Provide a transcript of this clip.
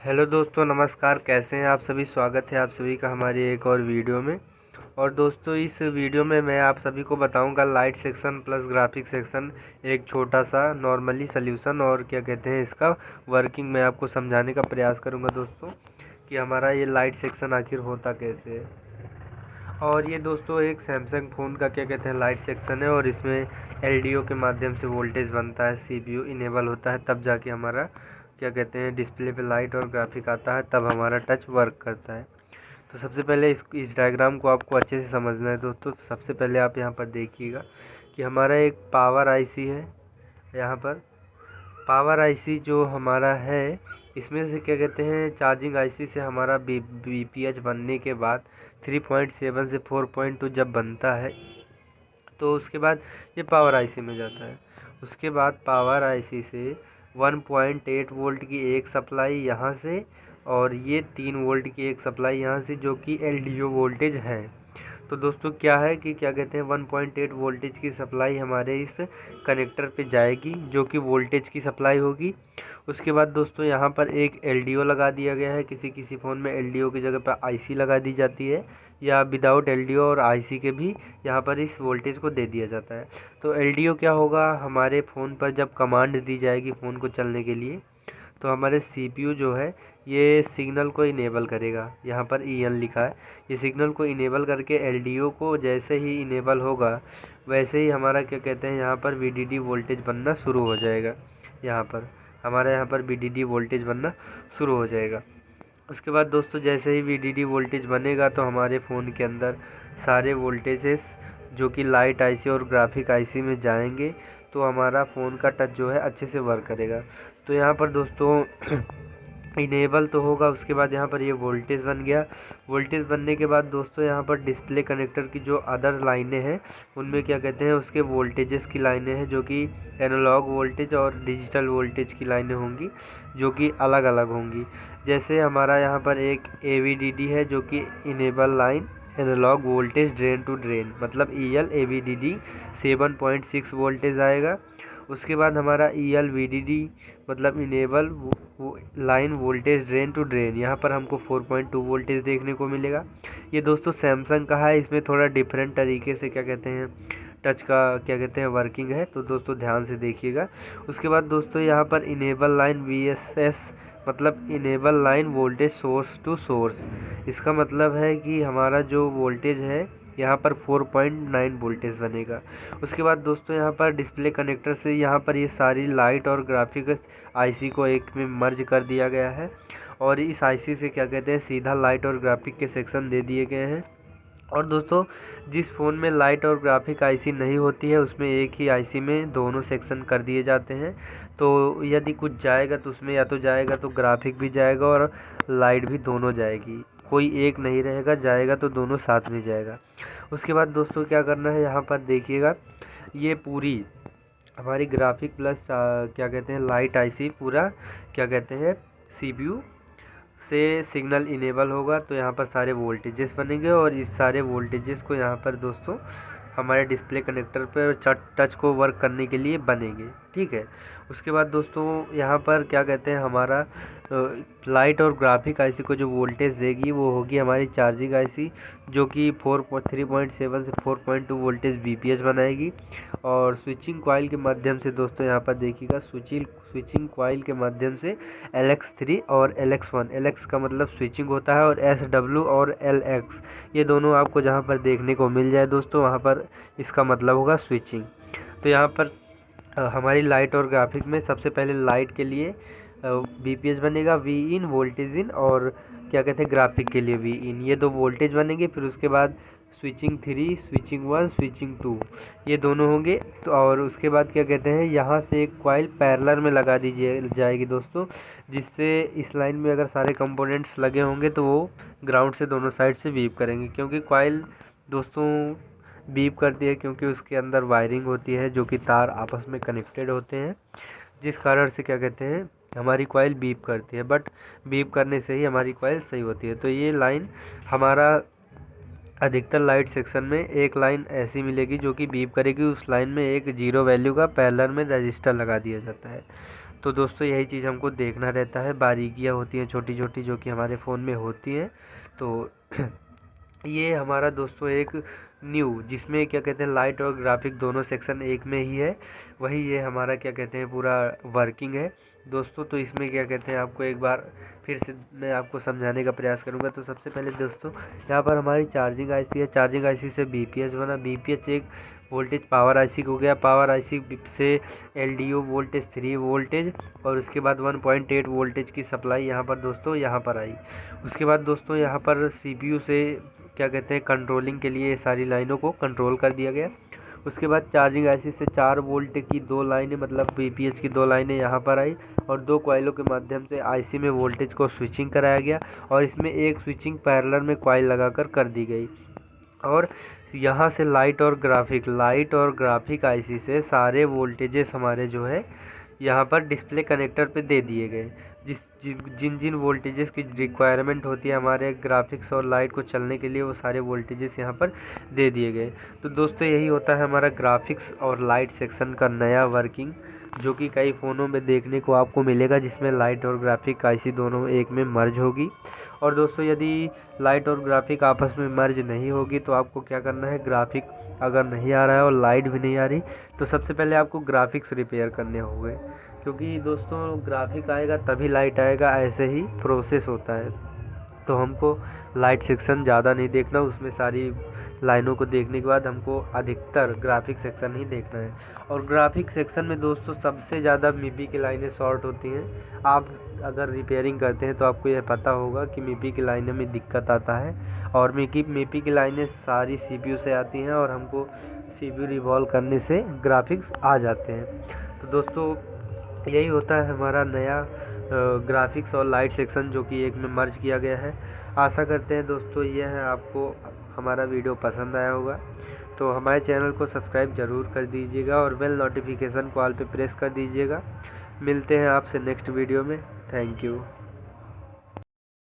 Hello दोस्तों, नमस्कार। कैसे हैं आप सभी? स्वागत है आप सभी का हमारी एक और वीडियो में। और दोस्तों, इस वीडियो में मैं आप सभी को बताऊंगा light section plus graphic section, एक छोटा सा नॉर्मली सल्यूशन और क्या कहते हैं इसका वर्किंग मैं आपको समझाने का प्रयास करूंगा दोस्तों कि हमारा ये लाइट सेक्शन आखिर होता कैसे है। और ये दोस्तों एक सैमसंग फ़ोन का क्या कहते हैं लाइट सेक्शन है और इसमें एलडीओ के माध्यम से वोल्टेज बनता है, सीपीयू इनेबल होता है, तब जाके हमारा क्या कहते हैं डिस्प्ले पे लाइट और ग्राफिक आता है, तब हमारा टच वर्क करता है। तो सबसे पहले इस डायग्राम को आपको अच्छे से समझना है दोस्तों। तो सबसे पहले आप यहाँ पर देखिएगा कि हमारा एक पावर आईसी है। यहाँ पर पावर आईसी जो हमारा है, इसमें से क्या कहते हैं चार्जिंग आईसी से हमारा बीपीएच बनने के बाद 3.7 से 4.2 जब बनता है तो उसके बाद ये पावर आईसी में जाता है। उसके बाद पावर आईसी से 1.8 वोल्ट की एक सप्लाई यहाँ से और ये 3 वोल्ट की एक सप्लाई यहाँ से, जो कि एलडीओ वोल्टेज है। तो दोस्तों क्या है कि क्या कहते हैं 1.8 वोल्टेज की सप्लाई हमारे इस कनेक्टर पे जाएगी, जो कि वोल्टेज की सप्लाई होगी। उसके बाद दोस्तों यहाँ पर एक एलडीओ लगा दिया गया है। किसी किसी फ़ोन में एलडीओ की जगह पर आईसी लगा दी जाती है, या विदाउट एलडीओ और आईसी के भी यहाँ पर इस वोल्टेज को दे दिया जाता है। तो एलडीओ क्या होगा, हमारे फ़ोन पर जब कमांड दी जाएगी फ़ोन को चलने के लिए, तो हमारे सीपीयू जो है ये सिग्नल को इनेबल करेगा। यहाँ पर EN लिखा है। ये सिग्नल को इनेबल करके एलडीओ को जैसे ही इनेबल होगा वैसे ही हमारा क्या कहते हैं यहाँ पर VDD वोल्टेज बनना शुरू हो जाएगा। यहाँ पर VDD वोल्टेज बनना शुरू हो जाएगा। उसके बाद दोस्तों जैसे ही VDD वोल्टेज बनेगा तो हमारे फ़ोन के अंदर सारे वोल्टेजेस जो कि लाइट आईसी और ग्राफिक आईसी में जाएंगे, तो हमारा फ़ोन का टच जो है अच्छे से वर्क करेगा। तो यहाँ पर दोस्तों इनेबल तो होगा, उसके बाद यहाँ पर ये वोल्टेज बन गया। वोल्टेज बनने के बाद दोस्तों यहाँ पर डिस्प्ले कनेक्टर की जो अदर लाइनें हैं उनमें क्या कहते हैं उसके वोल्टेजेस की लाइनें हैं, जो कि एनालॉग वोल्टेज और डिजिटल वोल्टेज की लाइनें होंगी, जो कि अलग अलग होंगी। जैसे हमारा यहाँ पर एक AVDD है, जो कि enable line analog voltage drain to drain, मतलब EL AVDD 7.6 वोल्टेज आएगा। उसके बाद हमारा EL VDD मतलब enable line voltage drain to drain, यहाँ पर हमको 4.2 वोल्टेज देखने को मिलेगा। ये दोस्तों सैमसंग का है, इसमें थोड़ा डिफरेंट तरीके से क्या कहते हैं टच का क्या कहते हैं वर्किंग है, तो दोस्तों ध्यान से देखिएगा। उसके बाद दोस्तों यहाँ पर इनेबल लाइन VSS मतलब enable line voltage source to source, इसका मतलब है कि हमारा जो वोल्टेज है यहाँ पर 4.9 वोल्टेज बनेगा। उसके बाद दोस्तों यहाँ पर डिस्प्ले कनेक्टर से यहाँ पर ये सारी लाइट और ग्राफिक आईसी को एक में मर्ज कर दिया गया है, और इस आईसी से क्या कहते हैं सीधा लाइट और ग्राफिक के सेक्शन दे दिए गए हैं। और दोस्तों जिस फ़ोन में लाइट और ग्राफिक आईसी नहीं होती है उसमें एक ही आईसी में दोनों सेक्शन कर दिए जाते हैं। तो यदि कुछ जाएगा तो उसमें या तो जाएगा तो ग्राफिक भी जाएगा और लाइट भी दोनों जाएगी, कोई एक नहीं रहेगा, जाएगा तो दोनों साथ में जाएगा। उसके बाद दोस्तों क्या करना है, यहाँ पर देखिएगा ये पूरी हमारी ग्राफिक प्लस क्या कहते हैं लाइट आईसी पूरा क्या कहते हैं सीपीयू से सिग्नल इनेबल होगा, तो यहाँ पर सारे वोल्टेजेस बनेंगे और इस सारे वोल्टेजेस को यहाँ पर दोस्तों हमारे डिस्प्ले कनेक्टर पर टच को वर्क करने के लिए बनेंगे। ठीक है। उसके बाद दोस्तों यहाँ पर क्या कहते हैं हमारा लाइट और ग्राफिक आईसी को जो वोल्टेज देगी वो होगी हमारी चार्जिंग आईसी, जो कि 3.7 से 4.2 वोल्टेज बीपीएच बनाएगी। और स्विचिंग कॉइल के माध्यम से दोस्तों यहाँ पर देखिएगा स्विचिंग कॉइल के माध्यम से LX3 और LX1, LX का मतलब स्विचिंग होता है और SW और LX ये दोनों आपको जहाँ पर देखने को मिल जाए दोस्तों वहाँ पर इसका मतलब होगा स्विचिंग। तो यहाँ पर हमारी लाइट और ग्राफिक में सबसे पहले लाइट के लिए बीपीएच बनेगा Vin वोल्टेज इन, और क्या कहते हैं ग्राफिक के लिए Vin, ये दो वोल्टेज बनेंगे। फिर उसके बाद स्विचिंग 3, स्विचिंग 1, स्विचिंग 2 ये दोनों होंगे। तो और उसके बाद क्या कहते हैं यहाँ से एक कॉइल पैरेलल में लगा दीजिए जाएगी दोस्तों, जिससे इस लाइन में अगर सारे कंपोनेंट्स लगे होंगे तो वो ग्राउंड से दोनों साइड से बीप करेंगे, क्योंकि कॉइल दोस्तों बीप करती है क्योंकि उसके अंदर वायरिंग होती है जो कि तार आपस में कनेक्टेड होते हैं, जिस कारण से क्या कहते हैं हमारी कॉइल बीप करती है। बट बीप करने से ही हमारी कॉइल सही होती है। तो ये लाइन हमारा अधिकतर लाइट सेक्शन में एक लाइन ऐसी मिलेगी जो कि बीप करेगी, उस लाइन में एक जीरो वैल्यू का पैरेलल में रजिस्टर लगा दिया जाता है। तो दोस्तों यही चीज़ हमको देखना रहता है, बारीकियाँ होती हैं छोटी छोटी जो कि हमारे फ़ोन में होती हैं। तो ये हमारा दोस्तों एक न्यू जिसमें क्या कहते हैं लाइट और ग्राफिक दोनों सेक्शन एक में ही है, वही ये हमारा क्या कहते हैं पूरा वर्किंग है दोस्तों। तो इसमें क्या कहते हैं आपको एक बार फिर से मैं आपको समझाने का प्रयास करूंगा। तो सबसे पहले दोस्तों यहाँ पर हमारी चार्जिंग आईसी है, चार्जिंग आईसी से बीपीएच बना, बीपीएच एक वोल्टेज पावर आईसी को गया, पावर आईसी से एलडीओ वोल्टेज 3 वोल्टेज और उसके बाद 1.8 वोल्टेज की सप्लाई यहाँ पर दोस्तों यहाँ पर आई। उसके बाद दोस्तों यहाँ पर सीपीयू से क्या कहते हैं कंट्रोलिंग के लिए सारी लाइनों को कंट्रोल कर दिया गया। उसके बाद चार्जिंग आईसी से 4 वोल्ट की 2 लाइनें मतलब बीपीएच की 2 लाइनें यहाँ पर आई और 2 कॉइलों के माध्यम से आईसी में वोल्टेज को स्विचिंग कराया गया और इसमें एक स्विचिंग पैरेलल में कॉइल लगाकर कर दी गई। और यहाँ से लाइट और ग्राफिक आईसी से सारे वोल्टेजेस हमारे जो है यहाँ पर डिस्प्ले कनेक्टर पे दे दिए गए। जिन जिन वोल्टेजेस की रिक्वायरमेंट होती है हमारे ग्राफिक्स और लाइट को चलने के लिए, वो सारे वोल्टेजेस यहाँ पर दे दिए गए। तो दोस्तों यही होता है हमारा ग्राफिक्स और लाइट सेक्शन का नया वर्किंग, जो कि कई फ़ोनों में देखने को आपको मिलेगा, जिसमें लाइट और ग्राफिक आईसी दोनों एक में मर्ज होगी। और दोस्तों यदि लाइट और ग्राफिक आपस में मर्ज नहीं होगी तो आपको क्या करना है, ग्राफिक अगर नहीं आ रहा है और लाइट भी नहीं आ रही तो सबसे पहले आपको ग्राफिक्स रिपेयर करने होंगे, क्योंकि दोस्तों ग्राफिक आएगा तभी लाइट आएगा, ऐसे ही प्रोसेस होता है। तो हमको लाइट सेक्शन ज़्यादा नहीं देखना, उसमें सारी लाइनों को देखने के बाद हमको अधिकतर ग्राफिक सेक्शन ही देखना है। और ग्राफिक सेक्शन में दोस्तों सबसे ज़्यादा मीपी की लाइनें शॉर्ट होती हैं। आप अगर रिपेयरिंग करते हैं तो आपको यह पता होगा कि मीपी की लाइनों में दिक्कत आता है और मीपी की लाइनें सारी सीपीयू से आती हैं और हमको सीपीयू रिवॉल्व करने से ग्राफिक्स आ जाते हैं। तो दोस्तों यही होता है हमारा नया ग्राफिक्स और लाइट सेक्शन जो कि एक में मर्ज किया गया है। आशा करते हैं दोस्तों यह है आपको हमारा वीडियो पसंद आया होगा। तो हमारे चैनल को सब्सक्राइब ज़रूर कर दीजिएगा और बेल नोटिफिकेशन को ऑल पे प्रेस कर दीजिएगा। मिलते हैं आपसे नेक्स्ट वीडियो में। Thank you.